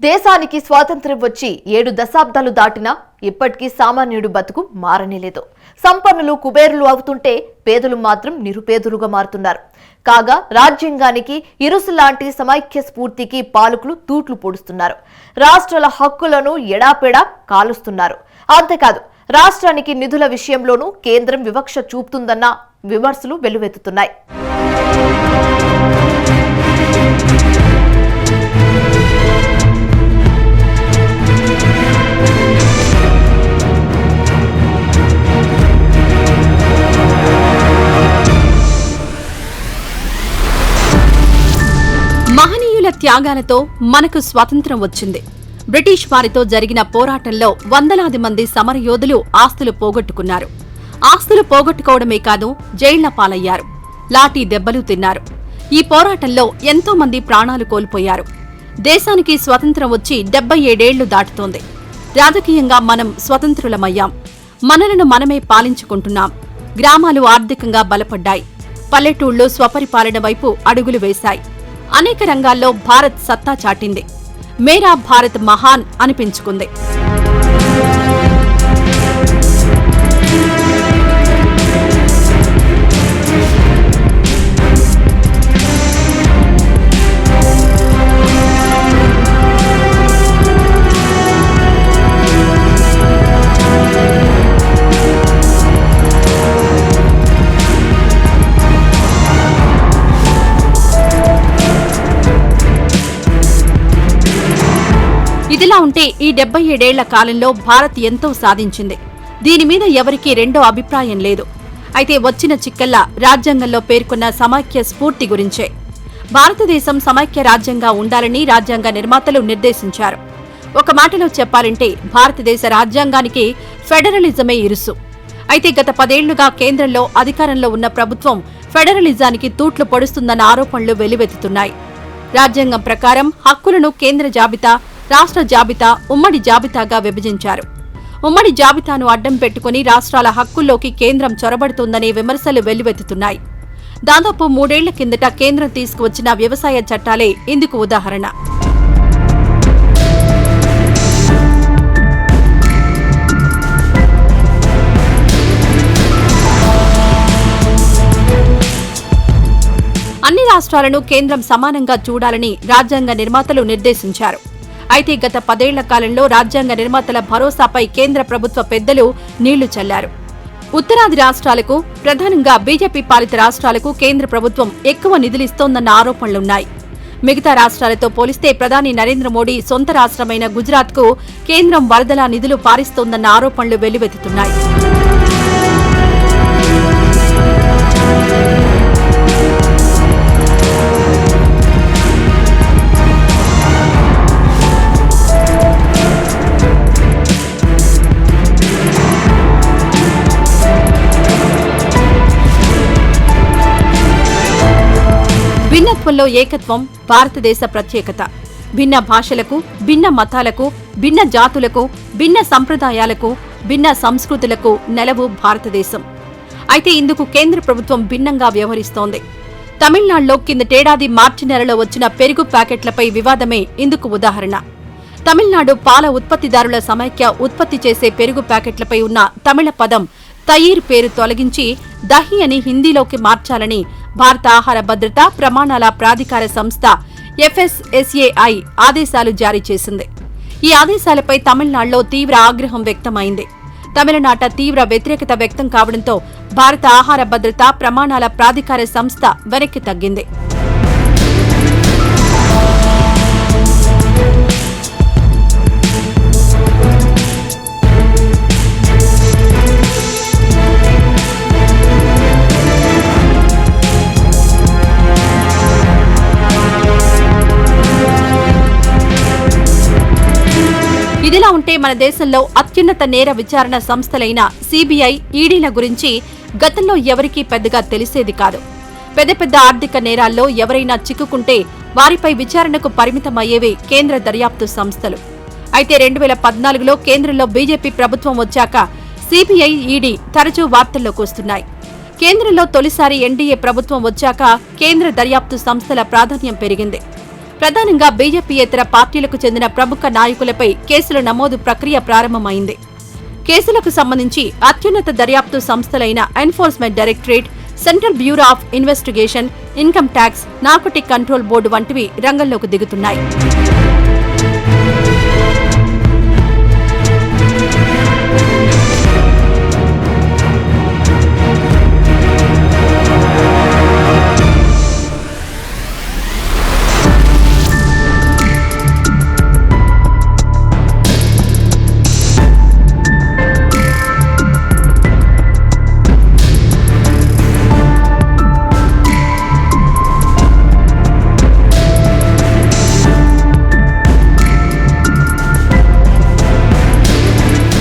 దేశానికి స్వాతంత్ర్యం వచ్చి 7 దశాబ్దాలు దాటినా ఇప్పటికీ సామాన్యుడి బతుకు మారనేలేదు. సంపన్నులు కుబేరులు అవుతుంటే పేదలు మాత్రం నిరుపేదలుగా మారుతున్నారు. కాగా రాజ్యాంగానికి ఇరుసు లాంటి సమైక్య స్ఫూర్తికి పాలకులు తూట్లు పొడుస్తున్నారు. రాష్ట్రాల హక్కులను ఎడాపెడా కాలుస్తున్నారు. అంతేకాదు రాష్ట్రానికి నిధుల విషయంలోనూ కేంద్రం వివక్ష చూపుతుందన్న విమర్శలు వెల్లువెత్తుతున్నాయి. మహనీయుల త్యాగాలతో మనకు స్వాతంత్ర్యం వచ్చింది. బ్రిటిష్ వారితో జరిగిన పోరాటంలో వందలాది మంది సమరయోధులు ఆస్తులు పోగొట్టుకున్నారు. ఆస్తులు పోగొట్టుకోవడమే కాదు, జైళ్ల పాలయ్యారు, లాఠీ దెబ్బలు తిన్నారు. ఈ పోరాటంలో ఎంతో మంది ప్రాణాలు కోల్పోయారు. దేశానికి స్వతంత్రం వచ్చి 77 ఏళ్లు దాటుతోంది. రాజకీయంగా మనం స్వతంత్రులమయ్యాం. మనలను మనమే పాలించుకుంటున్నాం. గ్రామాలు ఆర్థికంగా బలపడ్డాయి. పల్లెటూళ్లు స్వపరిపాలన వైపు అడుగులు వేశాయి. అనేక రంగాల్లో భారత్ సత్తా చాటింది. మేరా భారత్ మహాన్ అనిపించుకుంది. ఇదిలా ఉంటే ఈ 77 ఏళ్ల కాలంలో భారత్ ఎంతో సాధించింది. దీని మీద ఎవరికీ రెండో అభిప్రాయం లేదు. అయితే వచ్చిన చిక్కల్లా రాజ్యాంగంలో పేర్కొన్న సమైక్య స్ఫూర్తి గురించే. భారతదేశం సమైక్య రాజ్యంగా ఉండాలని రాజ్యాంగ నిర్మాతలు నిర్దేశించారు. ఒక మాటలో చెప్పాలంటే భారతదేశ రాజ్యాంగానికి ఫెడరలిజమే ఇరుసు. అయితే గత 10 ఏళ్లుగా కేంద్రంలో అధికారంలో ఉన్న ప్రభుత్వం ఫెడరలిజానికి తూట్లు పొడుస్తుందన్న ఆరోపణలు వెల్లువెత్తుతున్నాయి. రాజ్యాంగం ప్రకారం హక్కులను కేంద్ర జాబితా, రాష్ట్ర జాబితా, ఉమ్మడి జాబితాగా విభజించారు. ఉమ్మడి జాబితాను అడ్డం పెట్టుకుని రాష్ట్రాల హక్కుల్లోకి కేంద్రం చొరబడుతోందనే విమర్శలు వెల్లువెత్తుతున్నాయి. దాదాపు 3 ఏళ్ల కిందట కేంద్రం తీసుకువచ్చిన వ్యవసాయ చట్టాలే ఇందుకు ఉదాహరణ. అన్ని రాష్ట్రాలను కేంద్రం సమానంగా చూడాలని రాజ్యాంగ నిర్మాతలు నిర్దేశించారు. అయితే గత 10 ఏళ్ల కాలంలో రాజ్యాంగ నిర్మాతల భరోసాపై కేంద్ర ప్రభుత్వ పెద్దలు నీళ్లు చల్లారు. ఉత్తరాది రాష్ట్రాలకు, ప్రధానంగా బీజేపీ పాలిత రాష్ట్రాలకు కేంద్ర ప్రభుత్వం ఎక్కువ నిధులిస్తోందన్న ఆరోపణలున్నాయి. మిగతా రాష్ట్రాలతో పోలిస్తే ప్రధాని నరేంద్ర మోడీ సొంత రాష్ట్రమైన గుజరాత్కు కేంద్రం వరదలా నిధులు పారిస్తోందన్న ఆరోపణలు వెల్లువెత్తుతున్నాయి. భిన్నత్వంలో ఏకత్వం భారతదేశ ప్రత్యేకత. భిన్న భాషలకు, భిన్న మతాలకు, భిన్న జాతులకు, భిన్న సంప్రదాయాలకు, భిన్న సంస్కృతులకు నెలవు భారతదేశం. అయితే ఇందుకు కేంద్ర ప్రభుత్వం భిన్నంగా వ్యవహరిస్తోంది. తమిళనాడులో కిందటేడాది మార్చి నెలలో వచ్చిన పెరుగు ప్యాకెట్లపై వివాదమే ఇందుకు ఉదాహరణ. తమిళనాడు పాల ఉత్పత్తిదారుల సమైక్య ఉత్పత్తి చేసే పెరుగు ప్యాకెట్లపై ఉన్న తమిళ పదం తయీర్ పేరు తొలగించి దహి అని హిందీలోకి మార్చాలని భారత ఆహార భద్రతా ప్రమాణాల ప్రాధికార సంస్థ FSSAI ఆదేశాలు జారీ చేసింది. ఈ ఆదేశాలపై తమిళనాడులో తీవ్ర ఆగ్రహం వ్యక్తమైంది. తమిళనాట తీవ్ర వ్యతిరేకత వ్యక్తం కావడంతో భారత ఆహార భద్రతా ప్రమాణాల ప్రాధికార సంస్థ వెనక్కి తగ్గింది. ఇదిలా ఉంటే మన దేశంలో అత్యున్నత నేర విచారణ సంస్థలైన CBI, ఈడీల గురించి గతంలో ఎవరికీ పెద్దగా తెలిసేది కాదు. పెద్ద పెద్ద ఆర్థిక నేరాల్లో ఎవరైనా చిక్కుకుంటే వారిపై విచారణకు పరిమితమయ్యేవి కేంద్ర దర్యాప్తు సంస్థలు. అయితే 2014లో కేంద్రంలో బీజేపీ ప్రభుత్వం వచ్చాక CBI, ఈడీ తరచూ వార్తల్లోకి వస్తున్నాయి. కేంద్రంలో తొలిసారి ఎన్డీఏ ప్రభుత్వం వచ్చాక కేంద్ర దర్యాప్తు సంస్థల ప్రాధాన్యం పెరిగింది. ప్రధానంగా బీజేపీయేతర పార్టీలకు చెందిన ప్రముఖ నాయకులపై కేసుల నమోదు ప్రక్రియ ప్రారంభమైంది. కేసులకు సంబంధించి అత్యున్నత దర్యాప్తు సంస్థలైన enforcement directorate, central bureau of investigation, income tax, narcotic control board వంటివి రంగంలోకి దిగుతున్నాయి.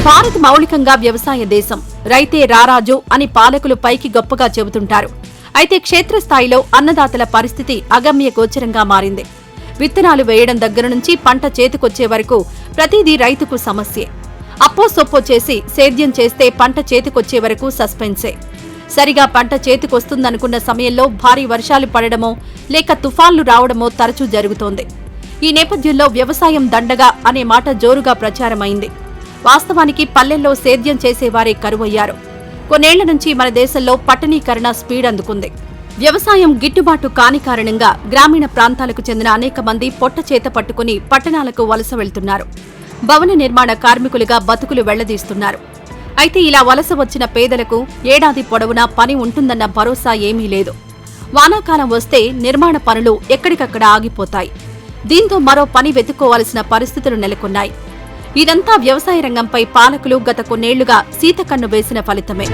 భారత్ మౌలికంగా వ్యవసాయ దేశం, రైతే రారాజు అని పాలకులు పైకి గొప్పగా చెబుతుంటారు. అయితే క్షేత్రస్థాయిలో అన్నదాతల పరిస్థితి అగమ్య గోచరంగా మారింది. విత్తనాలు వేయడం దగ్గర నుంచి పంట చేతికొచ్చే వరకు ప్రతిదీ రైతుకు సమస్యే. అప్పో సొప్పో చేసి సేద్యం చేస్తే పంట చేతికొచ్చే వరకు సస్పెన్సే. సరిగా పంట చేతికొస్తుందనుకున్న సమయంలో భారీ వర్షాలు పడడమో లేక తుఫాన్లు రావడమో తరచూ జరుగుతోంది. ఈ నేపథ్యంలో వ్యవసాయం దండగా అనే మాట జోరుగా ప్రచారమైంది. వాస్తవానికి పల్లెల్లో సేద్యం చేసేవారే కరువయ్యారు. కొన్నేళ్ల నుంచి మన దేశంలో పట్టణీకరణ స్పీడ్ అందుకుంది. వ్యవసాయం గిట్టుబాటు కాని కారణంగా గ్రామీణ ప్రాంతాలకు చెందిన అనేక మంది పొట్ట చేత పట్టుకుని పట్టణాలకు వలస వెళ్తున్నారు. భవన నిర్మాణ కార్మికులుగా బతుకులు వెళ్లదీస్తున్నారు. అయితే ఇలా వలస వచ్చిన పేదలకు ఏడాది పొడవునా పని ఉంటుందన్న భరోసా ఏమీ లేదు. వానాకాలం వస్తే నిర్మాణ పనులు ఎక్కడికక్కడ ఆగిపోతాయి. దీంతో మరో పని వెతుక్కోవాల్సిన పరిస్థితులు నెలకొన్నాయి. ఇదంతా వ్యవసాయ రంగంపై పాలకులు గత కొన్నేళ్లుగా సీతకన్ను వేసిన ఫలితమే.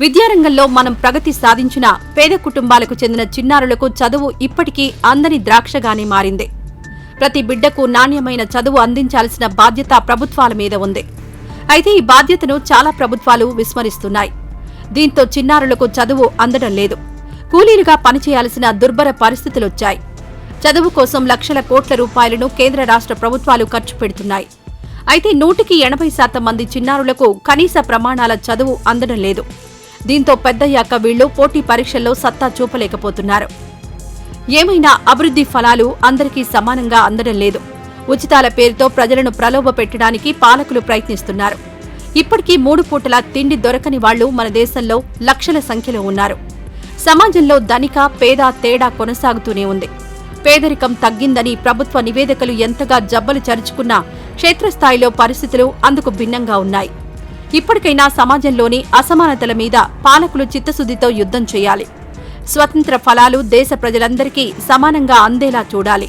విద్యారంగంలో మనం ప్రగతి సాధించిన పేద కుటుంబాలకు చెందిన చిన్నారులకు చదువు ఇప్పటికీ అందని ద్రాక్షగానే మారింది. ప్రతి బిడ్డకు నాణ్యమైన చదువు అందించాల్సిన బాధ్యత ప్రభుత్వాల మీద ఉంది. అయితే ఈ బాధ్యతను చాలా ప్రభుత్వాలు విస్మరిస్తున్నాయి. దీంతో చిన్నారులకు చదువు అందడం లేదు. కూలీలుగా పనిచేయాల్సిన దుర్భర పరిస్థితులొచ్చాయి. చదువు కోసం లక్షల కోట్ల రూపాయలను కేంద్ర రాష్ట్ర ప్రభుత్వాలు ఖర్చు పెడుతున్నాయి. అయితే 180% మంది చిన్నారులకు కనీస ప్రమాణాల చదువు అందడం లేదు. దీంతో పెద్దయ్యాక వీళ్లు పోటీ పరీక్షల్లో సత్తా చూపలేకపోతున్నారు. ఏమైనా అభివృద్ధి ఫలాలు అందరికీ సమానంగా అందడం లేదు. ఉచితాల పేరుతో ప్రజలను ప్రలోభ పెట్టడానికి పాలకులు ప్రయత్నిస్తున్నారు. ఇప్పటికీ 3 పూటల తిండి దొరకని వాళ్లు మన దేశంలో లక్షల సంఖ్యలో ఉన్నారు. సమాజంలో ధనిక పేద తేడా కొనసాగుతూనే ఉంది. పేదరికం తగ్గిందని ప్రభుత్వ నివేదికలు ఎంతగా జబ్బలు చరుచుకున్నా క్షేత్రస్థాయిలో పరిస్థితులు అందుకు భిన్నంగా ఉన్నాయి. ఇప్పటికైనా సమాజంలోని అసమానతల మీద పాలకులు చిత్తశుద్ధితో యుద్ధం చేయాలి. స్వతంత్ర ఫలాలు దేశ ప్రజలందరికీ సమానంగా అందేలా చూడాలి.